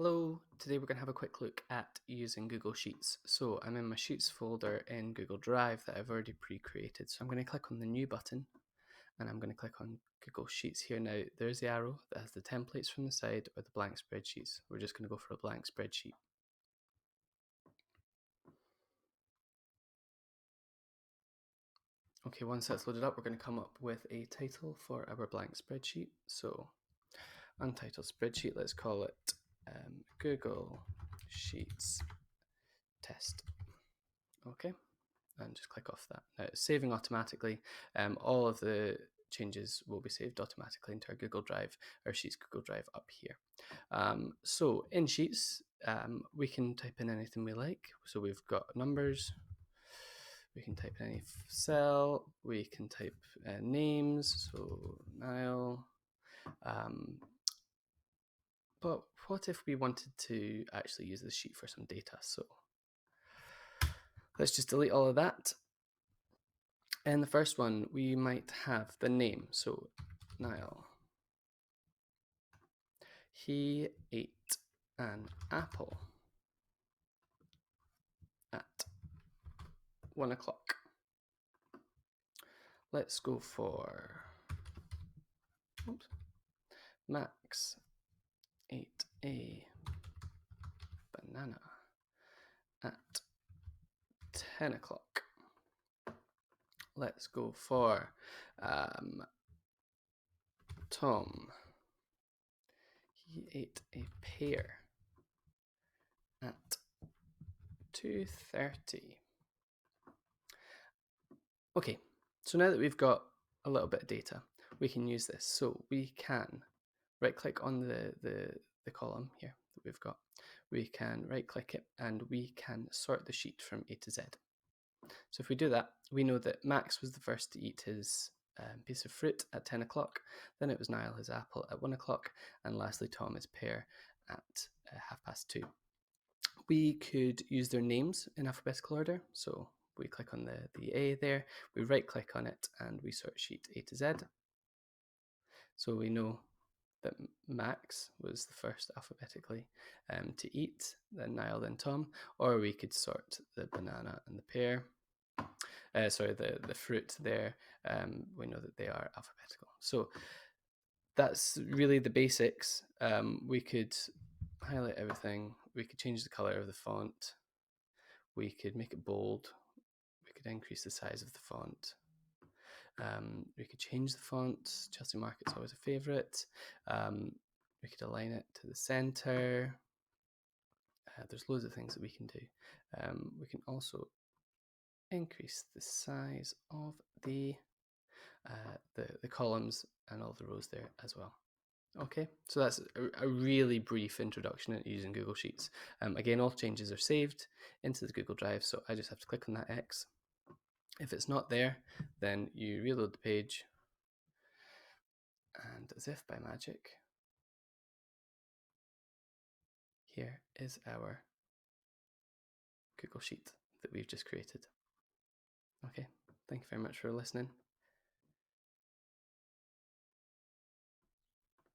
Hello, today we're going to have a quick look at using Google Sheets. So I'm in my Sheets folder in Google Drive that I've already pre-created. So I'm going to click on the New button and I'm going to click on Google Sheets here. Now there's the arrow that has the templates from the side or the blank spreadsheets. We're just going to go for a blank spreadsheet. Okay, once that's loaded up, we're going to come up with a title for our blank spreadsheet. So untitled spreadsheet, let's call it Google Sheets test. Okay, and just click off that. Now it's saving automatically. All of the changes will be saved automatically into our Google Drive, our Sheets Google Drive up here. So in Sheets, we can type in anything we like. So we've got numbers, we can type in any cell, we can type names, so Niall. But what if we wanted to actually use this sheet for some data? So let's just delete all of that. In the first one, we might have the name. So Niall. He ate an apple at 1 o'clock. Let's go for Max ate a banana at 10 o'clock. Let's go for Tom. He ate a pear at 2:30. Okay, so now that we've got a little bit of data, we can use this. So we can right click on the column here that we've got. We can right click it and we can sort the sheet from A to Z. So if we do that, we know that Max was the first to eat his piece of fruit at 10 o'clock, then it was Niall his apple at 1 o'clock, and lastly Tom his pear at 2:30. We could use their names in alphabetical order, so we click on the A there, we right click on it and we sort sheet A to Z. So we know that Max was the first alphabetically to eat, then Niall, then Tom, or we could sort the banana and the pear. The fruit there, we know that they are alphabetical. So that's really the basics. We could highlight everything, we could change the color of the font, we could make it bold, we could increase the size of the font. We could change the font. Chelsea Market's always a favourite. We could align it to the centre. There's loads of things that we can do. We can also increase the size of the columns and all the rows there as well. Okay, so that's a really brief introduction into using Google Sheets. Again, all changes are saved into the Google Drive, so I just have to click on that X. If it's not there, then you reload the page, and as if by magic, here is our Google Sheet that we've just created. Okay, thank you very much for listening.